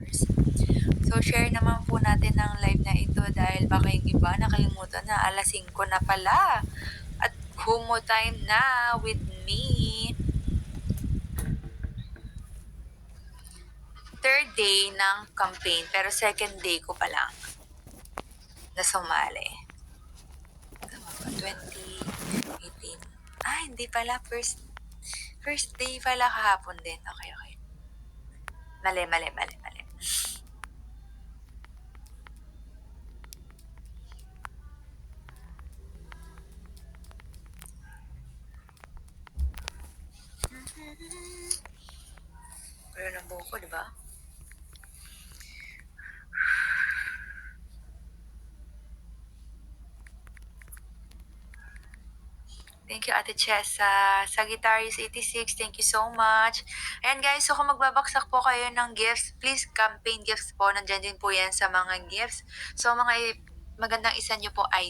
followers. So, share naman po natin ang live na ito dahil baka yung iba nakalimutan na alas 5 na pala. At Kumu time na with me. Third day ng campaign pero second day ko pa lang na sumali. 2018. Hindi pala. First day pala kahapon din. Okay. Mali. Pero ng buko, di ba? Thank you, Ate Chessa. Sagittarius 86, thank you so much. Ayan guys, so kung magbabaksak po kayo ng gifts, please campaign gifts po. Nandyan din po yan sa mga gifts. So mga magandang isa nyo po ay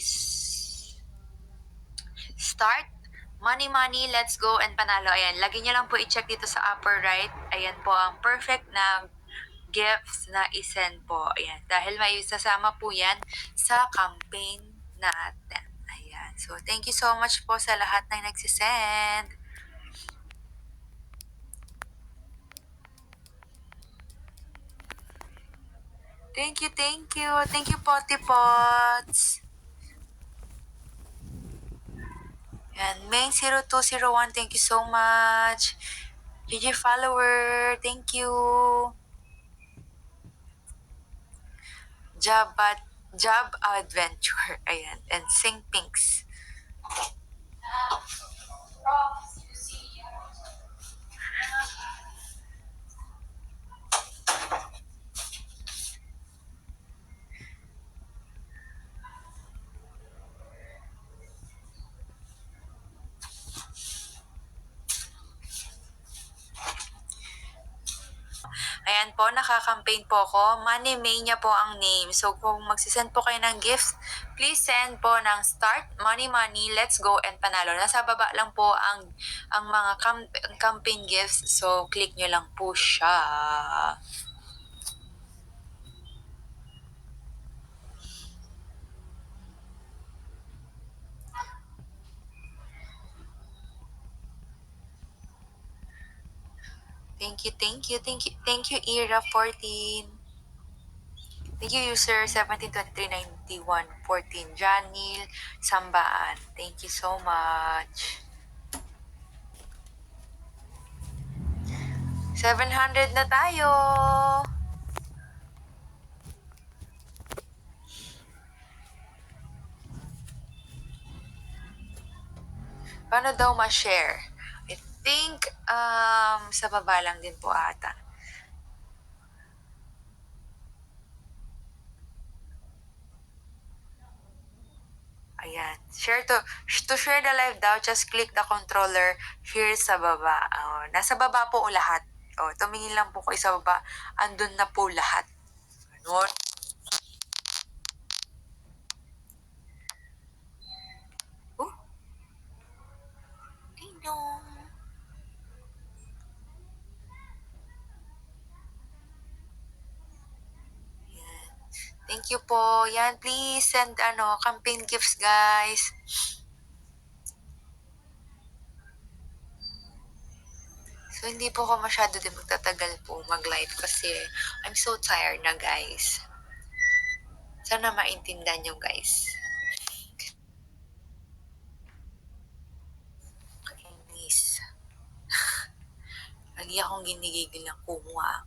start, money, let's go, and panalo. Ayan, lagi nyo lang po i-check dito sa upper right. Ayan po ang perfect na gifts na isend po. Ayan, dahil may sasama po yan sa campaign natin. Ayan, so thank you so much po sa lahat na nagsisend. Thank you. Thank you, Potty Pots. And Main0201, thank you so much. GG follower, thank you. Job Adventure, ayan. And Sing Pinks. Ayan po, nakaka-campaign po ako. Money Mania po ang name. So, kung magsisend po kayo ng gifts, please send po ng start, money, let's go, and panalo. Nasa baba lang po ang mga campaign gifts. So, click nyo lang po siya. Thank you, Era14. Thank you, user 17239114. Janil Sambaan. Thank you so much. 700 na tayo. Paano daw ma-share? I think sa baba lang din po ata. Ayan. To share the live daw, just click the controller here sa baba. Nasa baba po lahat. Tumingin lang po kayo sa baba. Andun na po lahat. Ganun. Ding dong. Thank you po. Yan, please send campaign gifts, guys. So, hindi po ako masyado din magtatagal po mag-live kasi I'm so tired na, guys. Sana maintindihan nyo, guys. Kainis. Lagi akong ginigigil ng kumuha.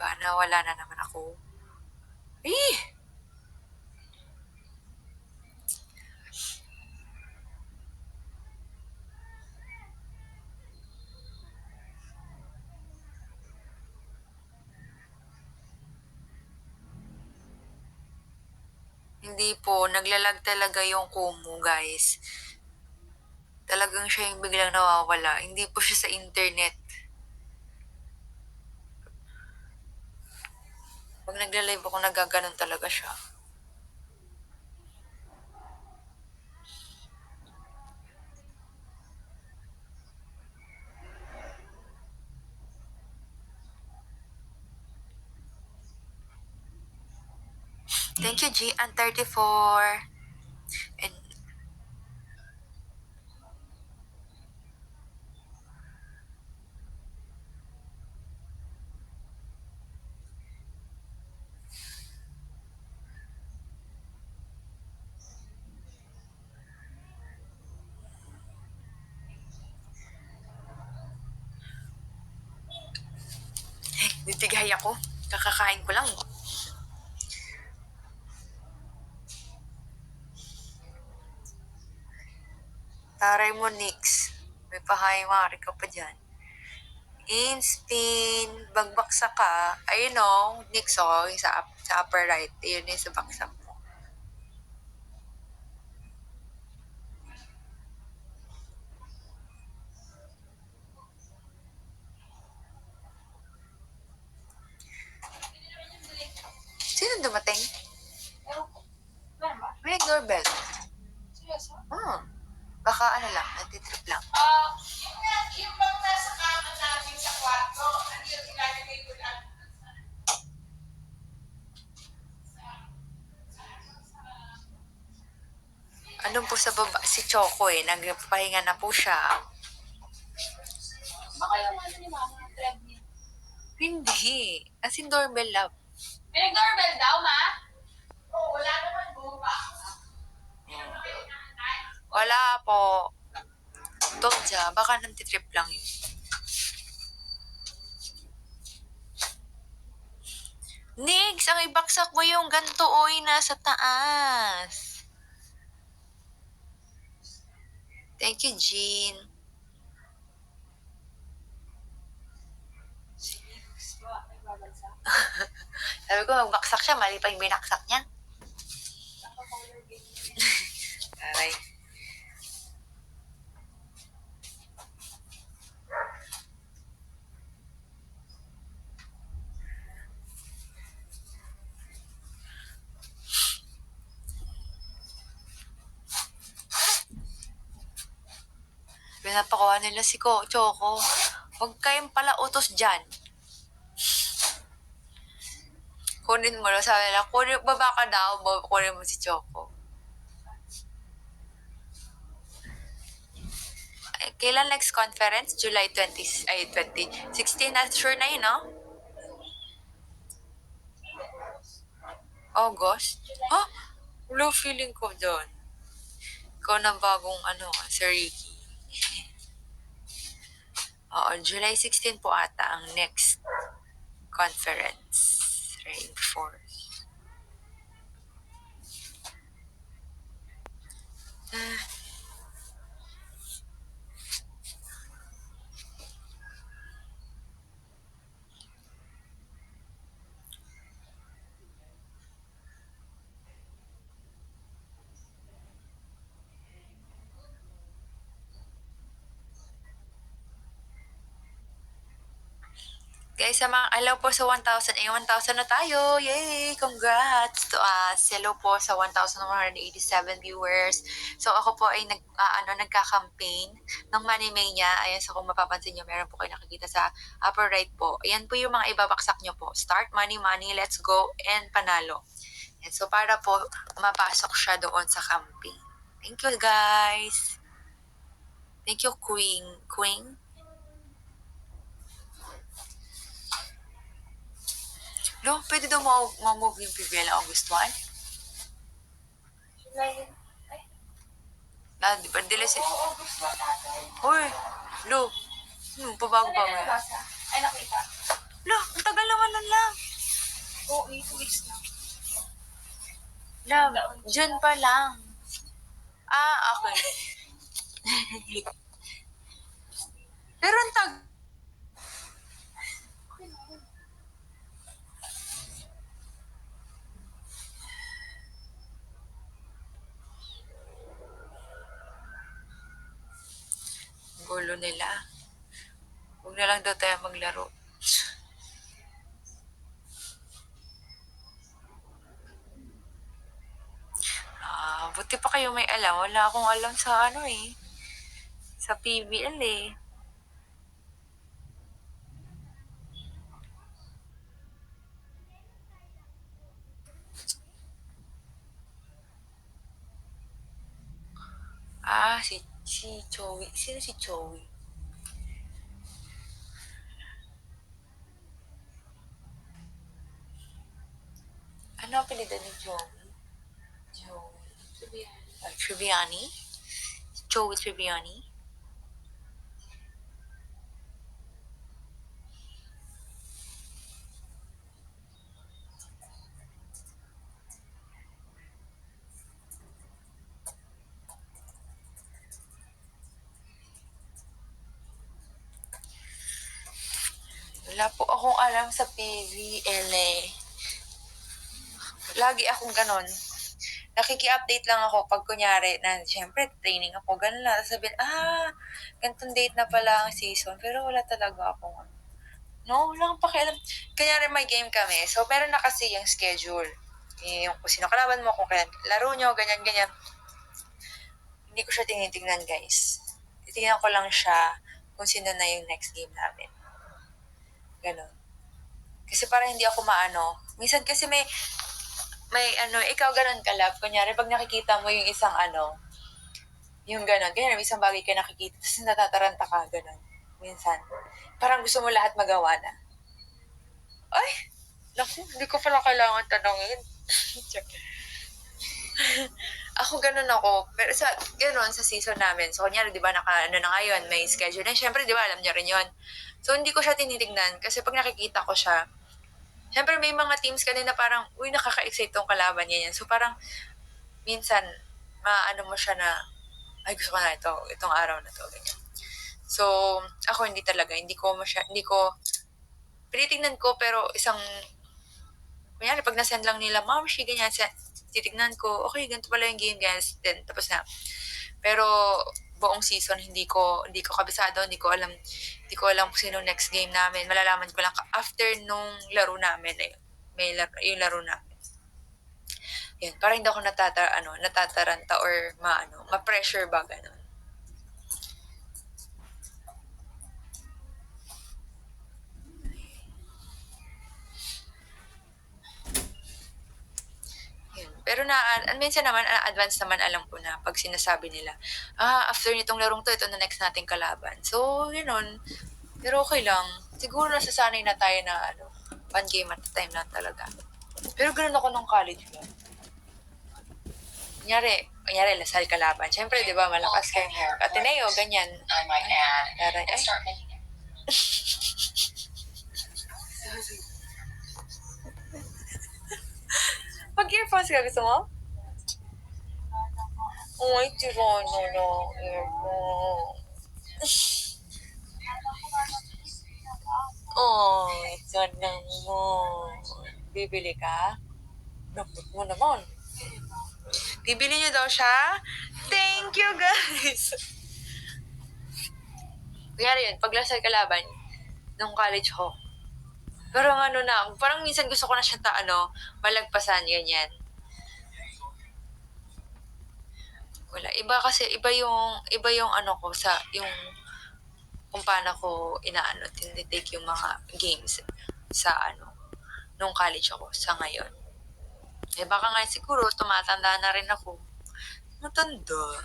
Diba? Nawala na naman ako. Hindi po, naglalag talaga yung Kumu, guys. Talagang siya yung biglang nawawala. Hindi po siya sa internet. Pag nagla-live ako, nagaganon talaga siya. Thank you, Gian34. And bibigay ako. Kakakain ko lang. Taray mo, Nix. May pahay-mari ka pa dyan. In-spin, bagbaksa ka. Ayun o, Nix o, yung sa upper right. Ayun yung sa baksak mo. Sino dumating? May doorbell. Seryoso? Baka ano lang, natitrip lang. Yung bang nasa kanan namin sa kwarto, ano yung ilalagay ko lang? Andun po sa baba si Choco nagpahinga na po siya. Baka yung ano ni Mama, treadmill. Hindi. As in doorbell love. May nag-doorbell daw, Ma? Oo, wala naman buka. Wala po. Told siya, baka nantitrip lang yun. Nix, ang ibaksak mo yung ganto oy nasa taas. Thank you, Jean. Sabi ko, magbaksak siya, mali pa yung binaksak niya. Aray. Pinapakuha nila si Choco. Huwag kayong pala utos dyan. Kunin mo lang, sabi nila, baba ka daw, kunin mo si Choco. Kailan next conference? July 2016 na, sure na yun, no? August? Ha? Low feeling ko doon. Ikaw na bagong Sir Ricky. Oo, July 16 po ata ang next conference. Reinforce. Guys, sa mga alaw po sa 1,000, 1,000 na tayo. Yay! Congrats to us. Hello po sa 1,187 viewers. So, ako po ay nagka-campaign ng Money Mania. Ayan, so kung mapapansin nyo, meron po kayo nakikita sa upper right po. Ayan po yung mga ibabaksak nyo po. Start, money, money, let's go, and panalo. And so, para po mapasok siya doon sa campaign. Thank you, guys. Thank you, Queen. No, pwede daw ma-move yung PBL na August 1? July, Di ba? Dila si... oo, August 1 ata. Hoy! Lo! Pabago Ano pa na nabasa? Ay, nakita. Lo! Ang tagal naman nun lang. Oo, 8 weeks na. Love, June pa lang. Okay. Pero ang gulo nila. Huwag na lang daw tayo maglaro. Buti pa kayo may alam. Wala akong alam sa sa PBL Si Joey. Sino si Joey? Ano ang apelido ni Joey? Joey. Triviani? Joey Triviani? Wala po akong alam sa PVLA. Lagi akong ganon. Nakiki-update lang ako pag kunyari na syempre training ako, ganun lang. Sabihin, ganitong date na pala ang season. Pero wala talaga akong no, wala akong pakialam. Kunyari may game kami, so meron na kasi yung schedule. Yung kung sino kalaban mo, kung kailan laro nyo, ganyan-ganyan. Hindi ko siya tinitingnan, guys. Titingnan ko lang siya kung sino na yung next game namin. Ganon. Kasi para hindi ako maano. Minsan kasi may ikaw ganon ka, love. Kunyari, pag nakikita mo yung isang yung ganon. Kaya may isang bagay ka nakikita, tapos natataranta ka, ganon. Minsan. Parang gusto mo lahat magawa na. Ay! Naku, hindi ko pala kailangan tanongin. Ako ganun ako. Pero sa season namin. So, kunyari, di ba, na ngayon, may schedule na. Siyempre, di ba, alam niya rin yon. So, hindi ko siya tinitignan. Kasi pag nakikita ko siya, siyempre, may mga teams ka din na parang, uy, nakaka-excite tong kalaban niya yan. So, parang, minsan, maano mo siya na, ay, gusto ko na itong araw na to, ganyan. So, ako hindi talaga. Hindi ko, tinitignan ko, pero kunyari, pag nasend lang nila, ma'am, ganyan, titignan ko, okay, ganito pala yung game, guys, then, tapos na. Pero, buong season, hindi ko kabisado, hindi ko alam kung sino next game namin. Malalaman ko lang after nung laro namin, yung laro namin. Yan, parang hindi ako natataranta or ma-pressure ba, ganun. Pero minsan naman, advance naman alam ko na pag sinasabi nila, after nitong larong to, ito na next nating kalaban. So, yun. Pero okay lang. Siguro nasasanay na tayo na, one game at a time lang talaga. Pero ganun ako nung college ko. Kunyari, Lasal kalaban. Siyempre, di ba, malakas kayo. Ateneo, ganyan. I might add, Taray, and start making it. Mag-earphones ka, gusto mo? Ay, tirono na earphone. Sana mo. Bibili ka? Napot mo naman. Bibili niyo daw siya? Thank you, guys! Kaya yun, pag Lasal kalaban, nung college ko, parang parang minsan gusto ko na siya malagpasan, ganyan. Wala, iba yung ko yung kung paano ko tinitake yung mga games sa nung college ako sa ngayon. Baka nga siguro tumatanda na rin ako. Matanda.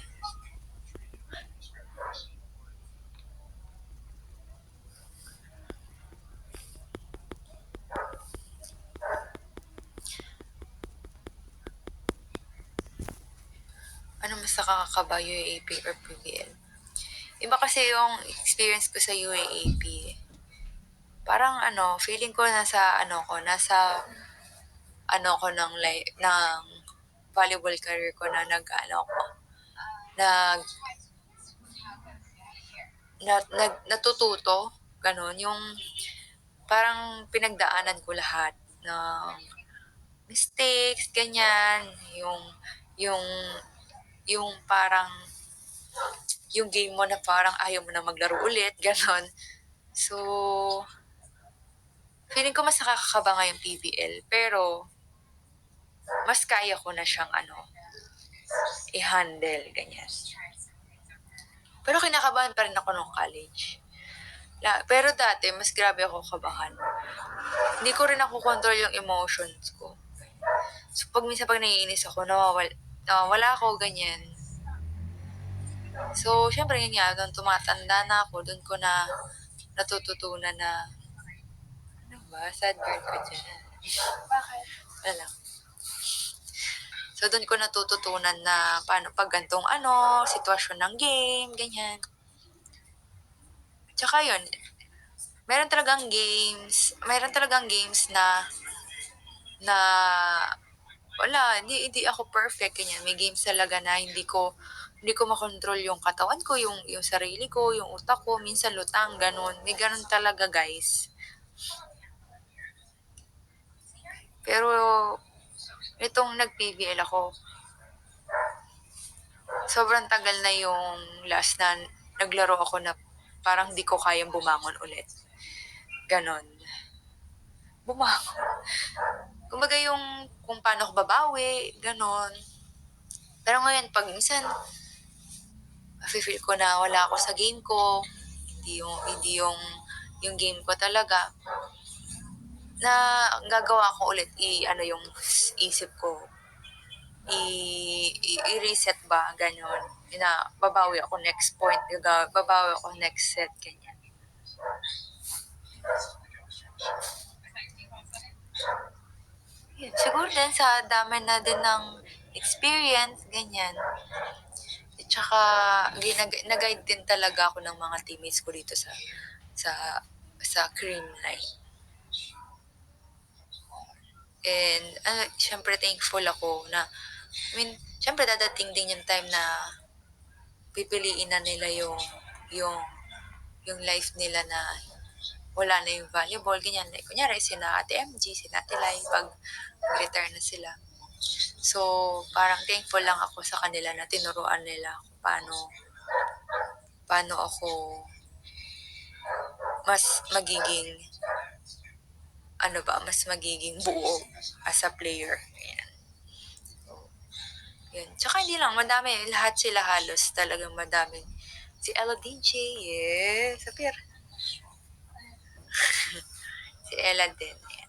Ano mas nakakakaba, UAAP or PBL? Iba kasi yung experience ko sa UAAP. Parang feeling ko nasa ng volleyball career ko na natututo, ganun, yung parang pinagdaanan ko lahat ng mistakes, ganyan, yung, yung parang, yung game mo na parang ayaw mo na maglaro ulit, ganon. So, feeling ko mas nakakakaba nga yung PBL, pero, mas kaya ko na siyang i-handle, ganyan. Pero kinakabahan pa rin ako nung college. Pero dati, mas grabe ako kabahan. Hindi ko rin ako control yung emotions ko. So, minsan pag naiinis ako, nawawala ako, ganyan. So, siyempre yun nga, nung tumatanda na ako, dun ko na natututunan na, ano ba, sad girl ka dyan. Bakit? Wala lang. So, dun ko natututunan na paano pag gantong sitwasyon ng game, ganyan. Tsaka yun, meron talagang games na wala, hindi ako perfect, ganyan. May games talaga na hindi ko makontrol yung katawan ko, yung sarili ko, yung utak ko, minsan lutang, ganun. May ganun talaga, guys. Pero, itong nag-PBL ako, sobrang tagal na yung last na naglaro ako na parang di ko kayang bumangon ulit. Ganon. Bumangon. Kumbaga yung kung paano ako babawi, ganon. Pero ngayon, pag minsan, feel ko na wala ako sa game ko, hindi yung game ko talaga, na gagawa ko ulit yung isip ko, i-reset ba, ganyan. Na babawi ako next point, babawi ako next set, ganyan. Yun, siguro din sa dami na din ng experience, ganyan. At saka, nag-guide din talaga ako ng mga teammates ko dito sa sa cream line. And, syempre thankful ako na, syempre dadating din yung time na pipiliin na nila yung, yung life nila na wala na yung volleyball, ganyan. Like, kunyari, sina Ate MG, sina Ate Lai, pag retire na sila. So, parang thankful lang ako sa kanila na tinuruan nila kung paano ako mas magiging, mas magiging buo as a player. Ayan. So, yun. Tsaka hindi lang, madami, lahat sila halos talagang madaming. Si Ella DJ, yes, sapir. Si Ella din. Ayan.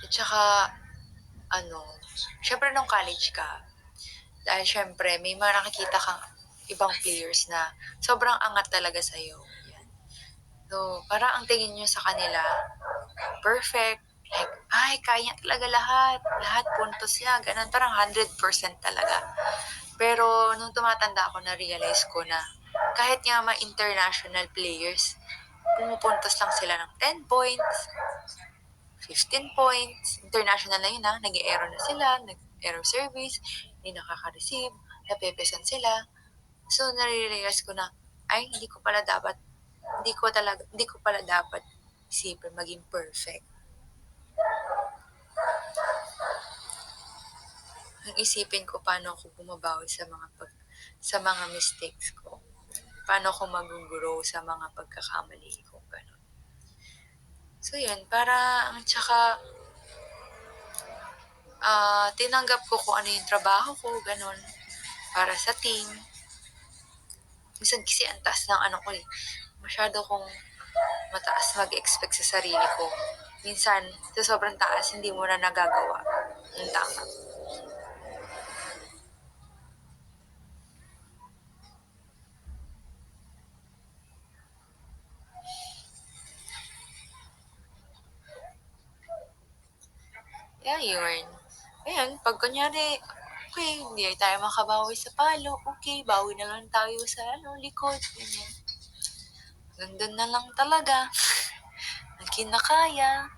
At saka, syempre nung college ka, dahil syempre may mga nakikita kang ibang players na sobrang angat talaga sa'yo. Yan. So, parang ang tingin nyo sa kanila, perfect, like, ay, kaya talaga lahat. Lahat puntos niya, ganun. Parang 100% talaga. Pero, nung tumatanda ako, na-realize ko na kahit nga mga international players, pumupuntos lang sila ng 10 points, 15 points, international na yun nag-error na sila, nag-error service, hindi nakaka-receive, napepesan sila. So, nare-realize ko na, ay, hindi ko pala dapat isipin maging perfect. Ang isipin ko paano ako bumabawi sa mga mistakes ko. Paano ako mag-grow sa mga pagkakamali ko, gano'n. So, yun, tsaka, tinanggap ko kung ano yung trabaho ko, gano'n, para sa team. Minsan kasi ang taas ng ko masyado kong mataas mag-expect sa sarili ko. Minsan, sa sobrang taas, hindi mo na nagagawa ang tama. Yeah, yun. Ayan, pag kunyari, okay, hindi tayo makabawi sa palo, okay, bawi na lang tayo sa likod, ganyan. Nandun na lang talaga. Ang kinakaya.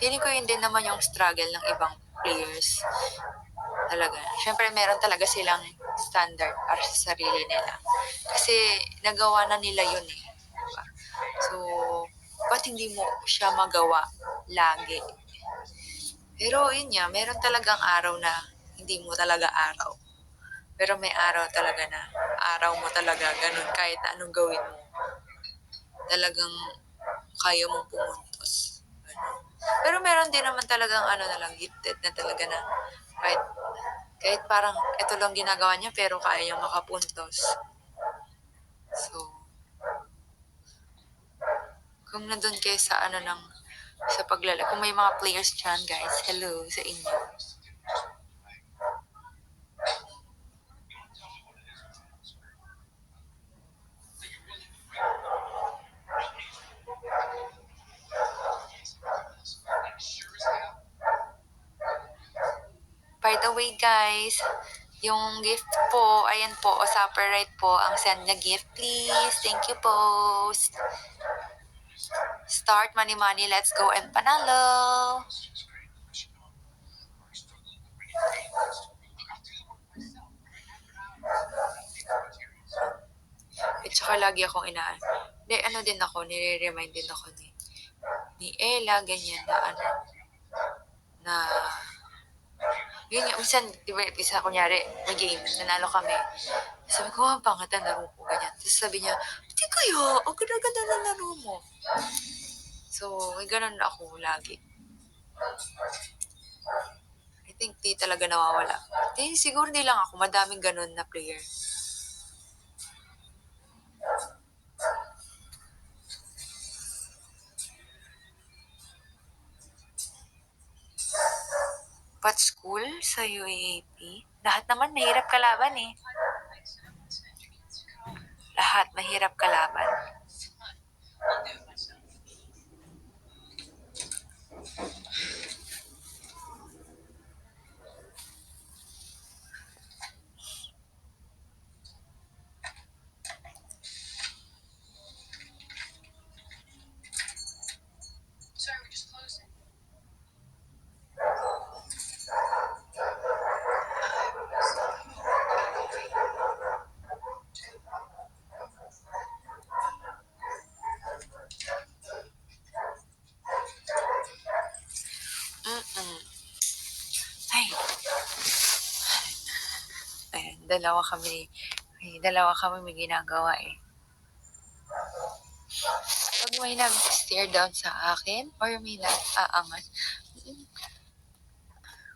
feeling ko yun din naman yung struggle ng ibang players. Talaga. Siyempre, meron talaga silang standard para sa sarili nila. Kasi, nagawa na nila yun eh. Diba? So, ba't hindi mo siya magawa lagi? Pero, yun nga, meron talagang araw na hindi mo talaga araw. Pero may araw talaga na araw mo talaga ganun kahit na anong gawin mo. Talagang kaya mong pumuntos. Ganun. Pero meron din naman talagang ano na lang, gifted na talaga na kahit parang ito lang ginagawa niya pero kaya niyang makapuntos. So, kung nandun kayo sa ano ng sa kung may mga players dyan guys, hello sa inyo. By the way guys, yung gift po, ayan po, o supper right po, ang send na gift please. Thank you po. Start money money, let's go and panalo. At saka lagi akong ano din ako, nire-remind din ako ni Ella, ganyan na na yun nga, minsan, di ba, isa kunyari, may game, nanalo kami. Sabi ko, ang pangat ang laro ko, ganyan. Tapos sabi niya, hindi kaya, ang ganda-ganda ng laro mo. So, may ganun ako lagi. I think di talaga nawawala. Siguro di lang ako, madaming ganun na player. But school sa UAAP, lahat naman mahirap kalaban eh. Lahat mahirap kalaban. Ay. Ayan, dalawa kami may ginagawa eh. Pag may nag-stare down sa akin or may nag-aangat,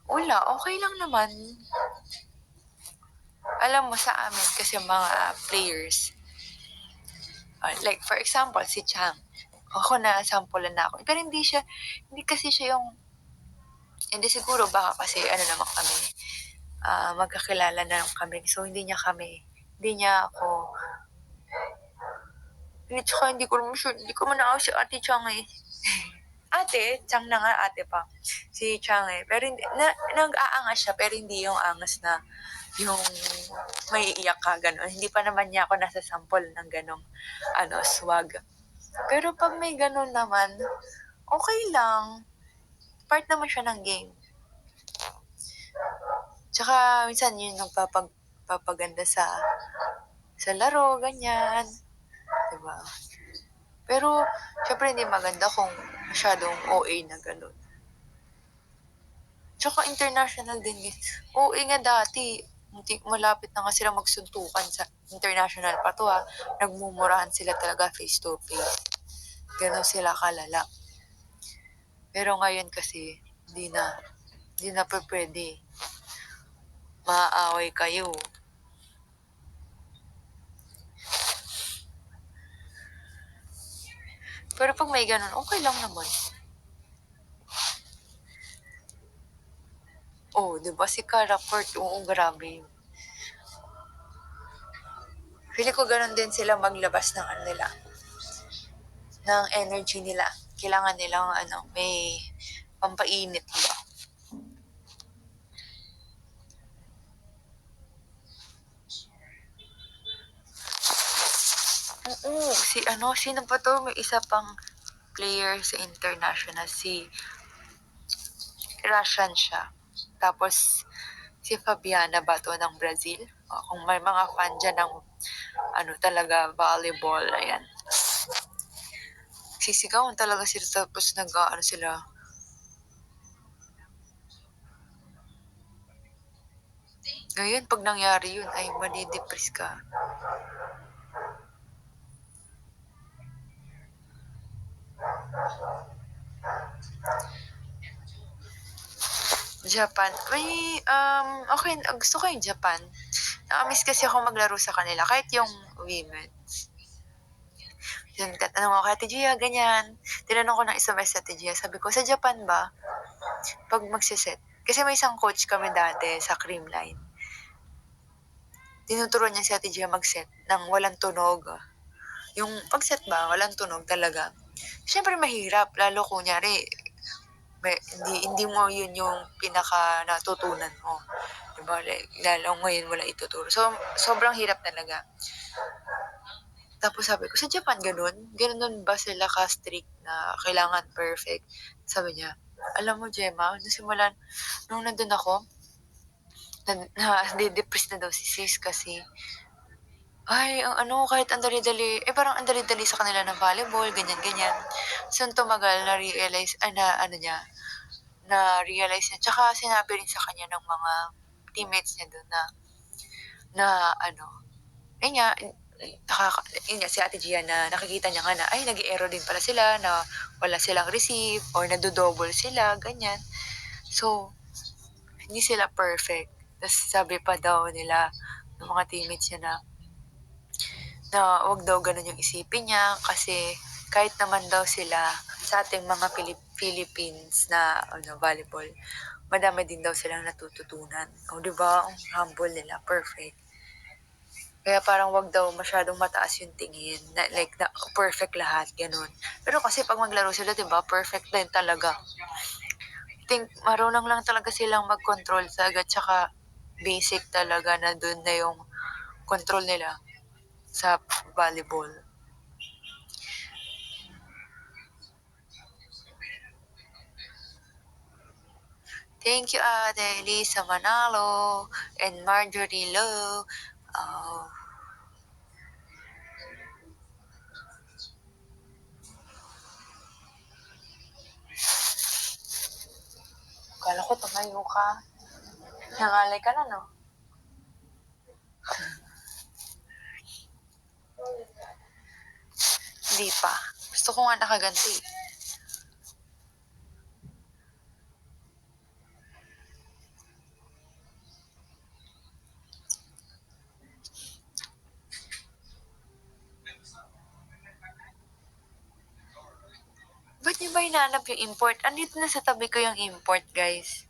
wala, okay lang naman. Alam mo sa amin kasi mga players, like for example, si Chang, ako na sampulan na ako. Pero hindi kasi siya yung, hindi siguro baka kasi ano naman kami, magkakilala na lang kami. So hindi niya ako, hindi ko naman sure, hindi ko man ako si Ate Chang eh. Ate, Chang na nga, ate pa. Si Chang eh. Pero hindi, nag-aangas siya, pero hindi yung angas na yung may iyak ka, gano'n. Hindi pa naman niya ako nasa sample ng gano'ng, swag. Pero pag may gano'n naman, okay lang. Part naman siya ng game. Tsaka, minsan yun nagpapaganda sa laro, ganyan. Diba? Pero, syempre hindi maganda kung masyadong OA na gano'n. Tsaka international din eh. OA nga dati, malapit na nga sila magsuntukan sa international pa to ha. Nagmumurahan sila talaga face to face. Ganon sila kalala. Pero ngayon kasi, hindi na pa pwede. Maaaway kayo. Pero pag may ganon, okay lang naman. Oh, di ba si Caraport? Oo, grabe. Feeling ko ganon din sila maglabas ng nila. Ng energy nila. Kailangan nilang may pampainit ba? Oo, sino pa to? May isa pang player sa international, si Russian siya. Tapos, si Fabiana Bato ng Brazil. Kung may mga fan dyan ng talaga volleyball, ayan. Sisigawan talaga sila tapos sila. Ngayon, pag nangyari yun, ay madidepress ka. Japan. Okay, gusto ko yung Japan. Nakamiss kasi ako maglaro sa kanila, kahit yung women. Yun, tanong ako, Ate Gia, ganyan. Tinanong ko ng isang beses sa Ate Gia, sabi ko, sa Japan ba, pag magsiset, kasi may isang coach kami dati sa Creamline. Tinuturuan niya si Ate Gia mag-set ng walang tunog. Yung pag-set ba, walang tunog talaga. Siyempre mahirap, lalo kunyari, hindi mo yun yung pinaka natutunan mo. Diba? Lalo ngayon wala ituturo. So, sobrang hirap talaga. Tapos sabi ko, sa Japan ganun? Ganun ba sila ka-strict na kailangan perfect? Sabi niya, alam mo, Gemma, nung nandun ako, depressed na daw si sis kasi, ay, kahit ang dali-dali, parang ang dali-dali sa kanila ng volleyball, ganyan-ganyan. So, tumagal, na-realize, na-realize niya. Tsaka sinabi rin sa kanya ng mga teammates niya doon na ayun nga, yun nga, si Ate Gia na nakikita niya nga na, ay, nag-error din pala sila, na wala silang receive, or nadodouble sila, ganyan. So, hindi sila perfect. Tapos sabi pa daw nila, ng mga teammates niya na wag daw ganun yung isipin niya kasi kahit naman daw sila sa ating mga Philippines na volleyball, madami din daw silang natututunan. O, di ba? Ang humble nila, perfect. Kaya parang wag daw masyadong mataas yung tingin, na perfect lahat, ganun. Pero kasi pag maglaro sila, di ba, perfect din talaga. Marunong lang talaga silang mag-control sa agad, tsaka basic talaga na dun na yung control nila sa volleyball. Thank you, Ate Lisa Manalo and Marjorie Lowe. Kala ko tumayo ka. Nangalay ka na, no? Hindi pa. Gusto ko nga nakaganti. Ba't niyo ba hinahanap yung import? Andito na sa tabi ko yung import, guys.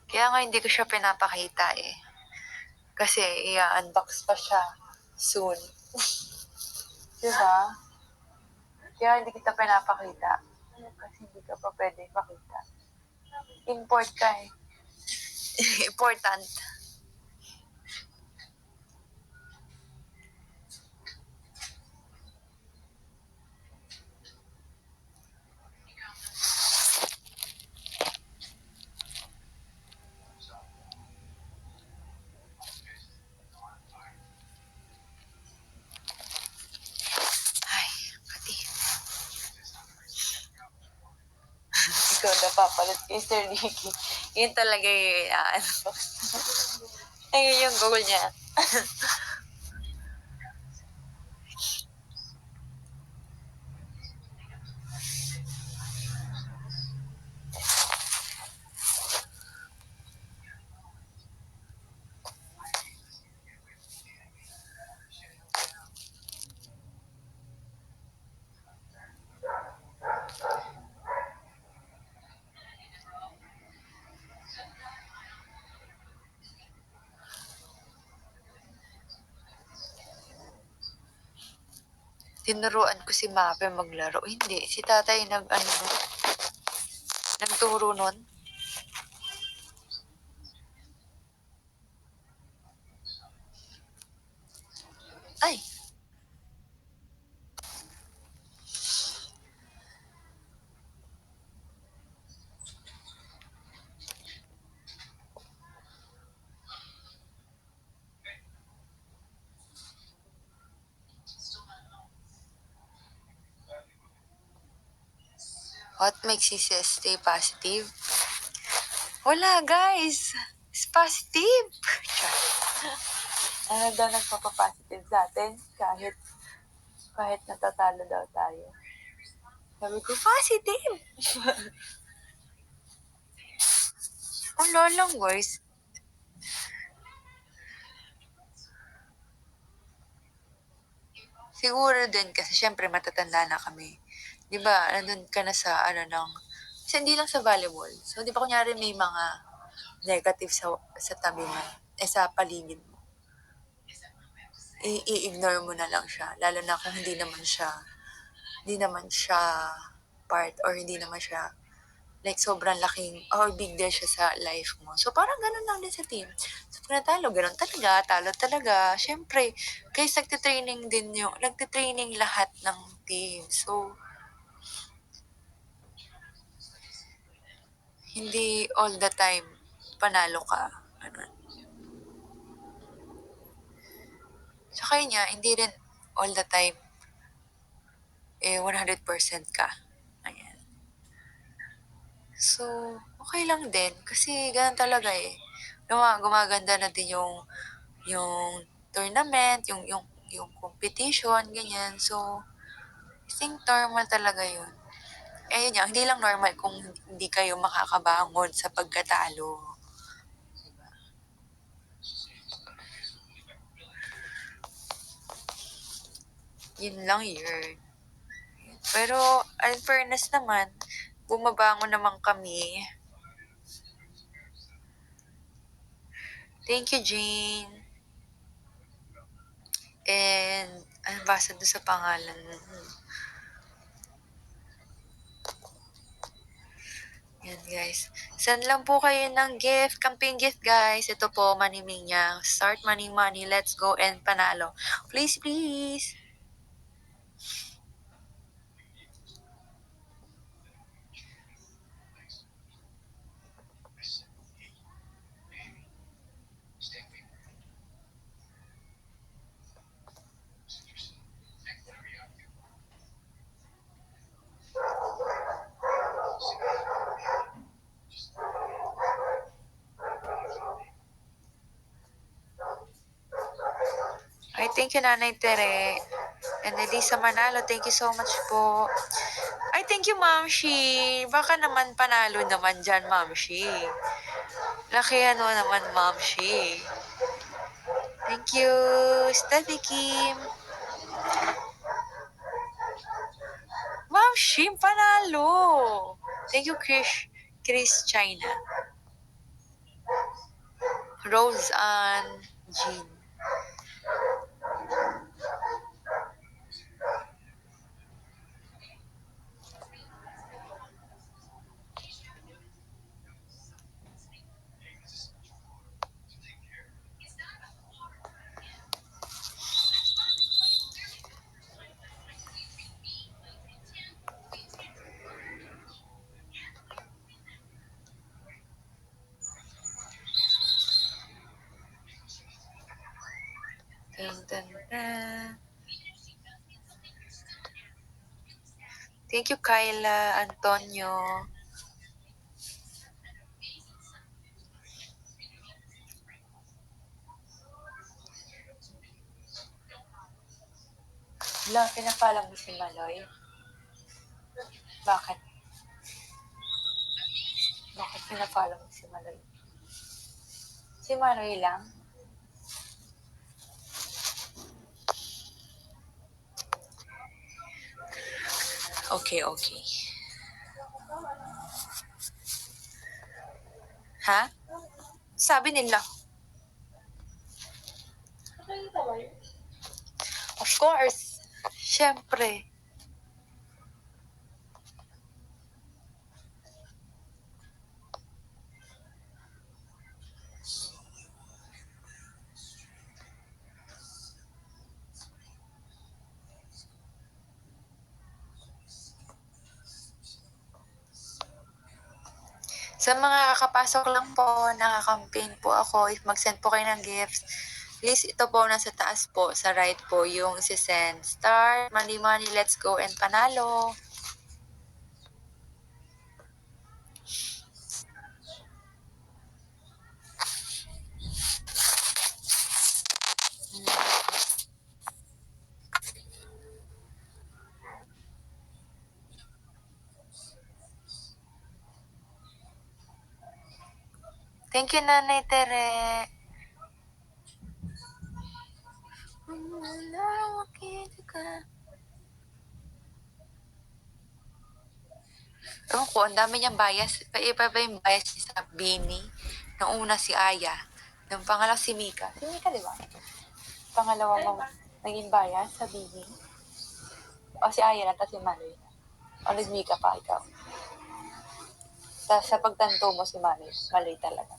Kaya nga hindi ko siya pinapakita eh. Kasi i-unbox pa siya soon. Diba? Kaya hindi kita pinapakita. Kasi hindi ka pa pwede makita. Import ka eh. Important. Ay, pati. Ikaw napapalit kay Sir Ricky. Yun talaga yung unbox. Ayun yung goal niya. Tinuruan ko si Mape maglaro. Hindi, si tatay nagturo nun. Ay, What makes you stay positive? Wala, guys! It's positive! Ano daw nagpapapositive sa atin? Kahit natatalo daw tayo. Sabi ko, positive! Wala lang, guys. Siguro din kasi syempre matatanda na kami. 'Di ba? Nandun ka na sa kasi hindi lang sa volleyball. So 'di ba kunyari may mga negative sa tabi mo, sa paligid mo. I-ignore mo na lang siya lalo na kung hindi naman siya part or hindi naman siya like sobrang laking or big deal siya sa life mo. So parang ganun lang din sa team. So pag natalo, ganun talaga, talo talaga. Syempre, guys, nagtitraining lahat ng team. So, hindi all the time panalo ka. Ano. Tsaka yun nga, hindi rin all the time 100% ka. Ayan. So, okay lang din. Kasi ganun talaga eh. Gumaganda na din yung tournament, yung competition, ganyan. So, I think normal talaga yun. Eh, yun nga, hindi lang normal kung hindi kayo makakabangon sa pagkatalo. Yun lang yun. Pero, in fairness naman, bumabangon naman kami. Thank you, Jane. And, ano basa doon sa pangalan? Yan, guys. Send lang po kayo ng gift, camping gift, guys. Ito po, maniming niya. Start money, let's go, and panalo. Please, please. Ay, thank you, Nanay Tere. And Elisa Manalo, thank you so much po. Ay, thank you, Ma'am Shi. Baka naman panalo naman dyan, Ma'am Shi. Lakihan mo naman, Ma'am Shi. Thank you, Steffi Kim. Ma'am Shi, panalo. Thank you, Chris China. Rose Ann Jean. Dun, dun, dun. Thank you, Kyla, Antonio. Wala, pinapalam mo si Maloy. Bakit? Bakit pinapalam mo si Maloy? Si Maloy lang? Okay, okay. Ha? Sabi nila. Of course. Siyempre. Sa mga kakapasok lang po, nakakampaign po ako. If mag-send po kayo ng gifts, please ito po nasa taas po, sa right po, yung si-send. Start, money, let's go, and panalo. Thank you, Nanay Tere. Ewan ko, ang dami niyang bias. Iba ba yung bias niya sa Bini? Nung una si Aya. Nung pangalawa si Mika. Si Mika, di ba? Pangalawa mo naging bias sa Bini. O si Aya na, tapos si Maloy. O nag-Mika pa ikaw. Tapos sa pagtanto mo si Maloy. Maloy talaga.